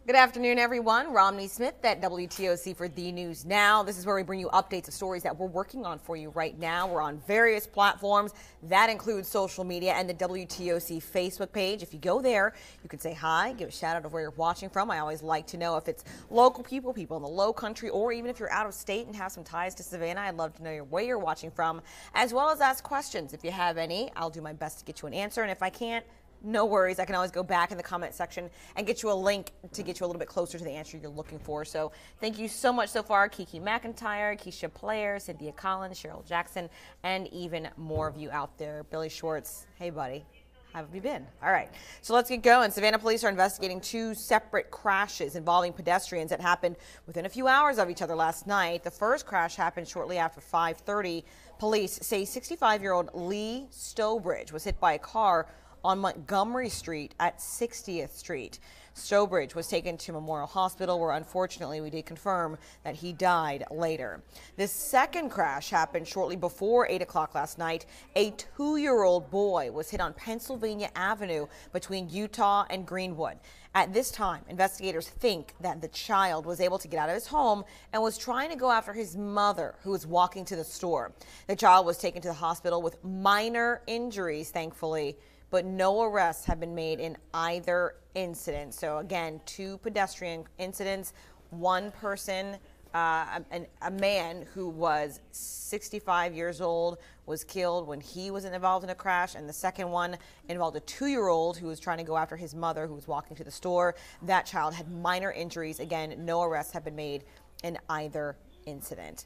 Good afternoon, everyone. Romney Smith at WTOC for The News Now. This is where we bring you updates of stories that we're working on for you right now. We're on various platforms. That includes social media and the WTOC Facebook page. If you go there, you can say hi, give a shout out of where you're watching from. I always like to know if it's local people in the low country, or even if you're out of state and have some ties to Savannah. I'd love to know where you're watching from, as well as ask questions. If you have any, I'll do my best to get you an answer. And if I can't, no worries. I can always go back in the comment section and get you a link to get you a little bit closer to the answer you're looking for. So thank you so much so far. Kiki McIntyre, Keisha Player, Cynthia Collins, Cheryl Jackson, and even more of you out there. Billy Schwartz, hey buddy. How have you been? All right, so let's get going. Savannah police are investigating two separate crashes involving pedestrians that happened within a few hours of each other last night. The first crash happened shortly after 5:30. Police say 65-year-old Lee Stowbridge was hit by a car on Montgomery Street at 60th Street. Stowbridge was taken to Memorial Hospital, where unfortunately we did confirm that he died later. This second crash happened shortly before 8 o'clock last night. A 2-year-old boy was hit on Pennsylvania Avenue between Utah and Greenwood. At this time, investigators think that the child was able to get out of his home and was trying to go after his mother, who was walking to the store. The child was taken to the hospital with minor injuries, thankfully, but no arrests have been made in either incident. So again, two pedestrian incidents, one person, a man who was 65 years old was killed when he was involved in a crash, and the second one involved a 2-year-old who was trying to go after his mother, who was walking to the store. That child had minor injuries. Again, no arrests have been made in either incident.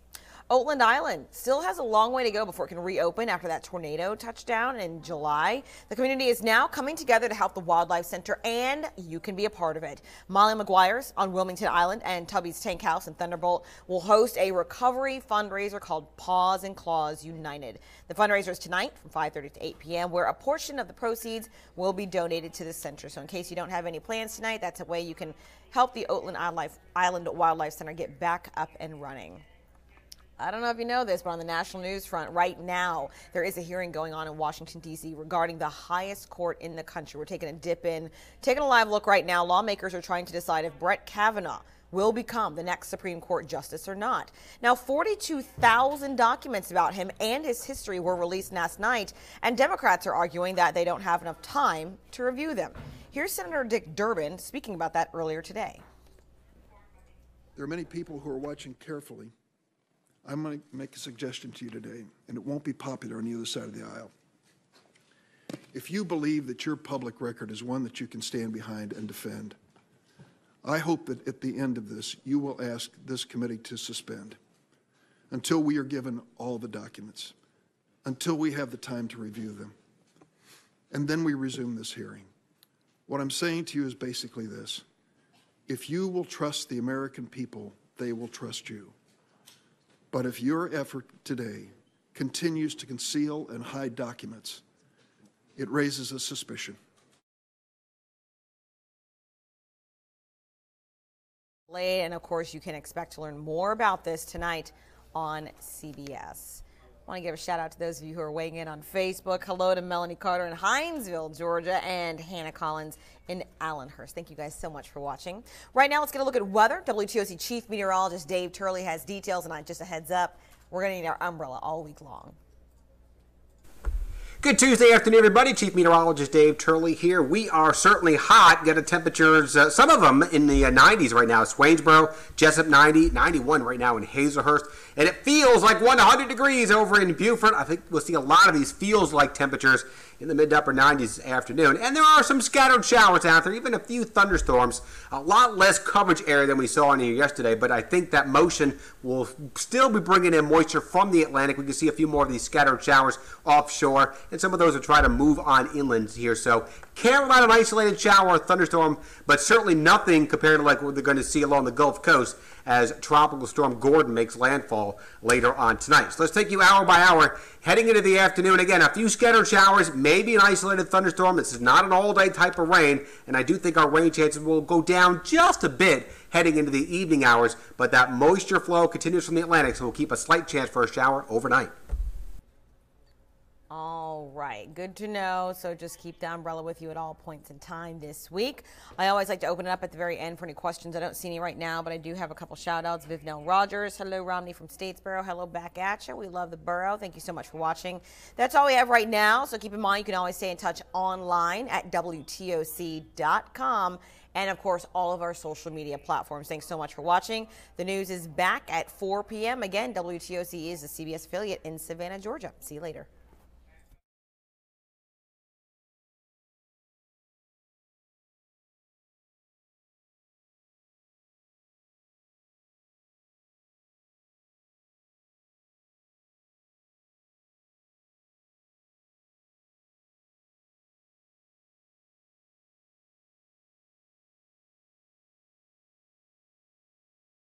Oatland Island still has a long way to go before it can reopen after that tornado touchdown in July. The community is now coming together to help the Wildlife Center, and you can be a part of it. Molly McGuire's on Wilmington Island and Tubby's Tank House in Thunderbolt will host a recovery fundraiser called Paws and Claws United. The fundraiser is tonight from 5:30 to 8 p.m., where a portion of the proceeds will be donated to the center. So in case you don't have any plans tonight, that's a way you can help the Oatland Island Wildlife Center get back up and running. I don't know if you know this, but on the national news front right now, there is a hearing going on in Washington, D.C. regarding the highest court in the country. We're taking a live look right now. Lawmakers are trying to decide if Brett Kavanaugh will become the next Supreme Court justice or not. Now, 42,000 documents about him and his history were released last night, and Democrats are arguing that they don't have enough time to review them. Here's Senator Dick Durbin speaking about that earlier today. There are many people who are watching carefully. I'm going to make a suggestion to you today, and it won't be popular on the other side of the aisle. If you believe that your public record is one that you can stand behind and defend, I hope that at the end of this, you will ask this committee to suspend until we are given all the documents, until we have the time to review them, and then we resume this hearing. What I'm saying to you is basically this. If you will trust the American people, they will trust you. But if your effort today continues to conceal and hide documents, it raises a suspicion. And of course, you can expect to learn more about this tonight on CBS. I want to give a shout out to those of you who are weighing in on Facebook. Hello to Melanie Carter in Hinesville, Georgia, and Hannah Collins in Allenhurst. Thank you guys so much for watching. Right now, let's get a look at weather. WTOC Chief Meteorologist Dave Turley has details, and just a heads up, we're going to need our umbrella all week long. Good Tuesday afternoon, everybody. Chief Meteorologist Dave Turley here. We are certainly hot. Got a temperatures, some of them in the 90s right now. Swainsboro, Jessup 90, 91 right now in Hazelhurst. And it feels like 100 degrees over in Beaufort. I think we'll see a lot of these feels-like temperatures in the mid to upper 90s this afternoon. And there are some scattered showers out there, even a few thunderstorms. A lot less coverage area than we saw in here yesterday, but I think that motion will still be bringing in moisture from the Atlantic. We can see a few more of these scattered showers offshore, and some of those are trying to move on inland here. So Carolina, an isolated shower or thunderstorm, but certainly nothing compared to like what they're going to see along the Gulf Coast as Tropical Storm Gordon makes landfall later on tonight. So let's take you hour by hour heading into the afternoon. Again, a few scattered showers, maybe an isolated thunderstorm. This is not an all-day type of rain, and I do think our rain chances will go down just a bit heading into the evening hours, but that moisture flow continues from the Atlantic, so we'll keep a slight chance for a shower overnight. All right, good to know. So just keep the umbrella with you at all points in time this week. I always like to open it up at the very end for any questions. I don't see any right now, but I do have a couple shout outs. Vivnell Rogers, hello Romney from Statesboro, hello back at you. We love the borough. Thank you so much for watching. That's all we have right now. So keep in mind, you can always stay in touch online at WTOC.com. And, of course, all of our social media platforms. Thanks so much for watching. The news is back at 4 p.m. Again, WTOC is a CBS affiliate in Savannah, Georgia. See you later.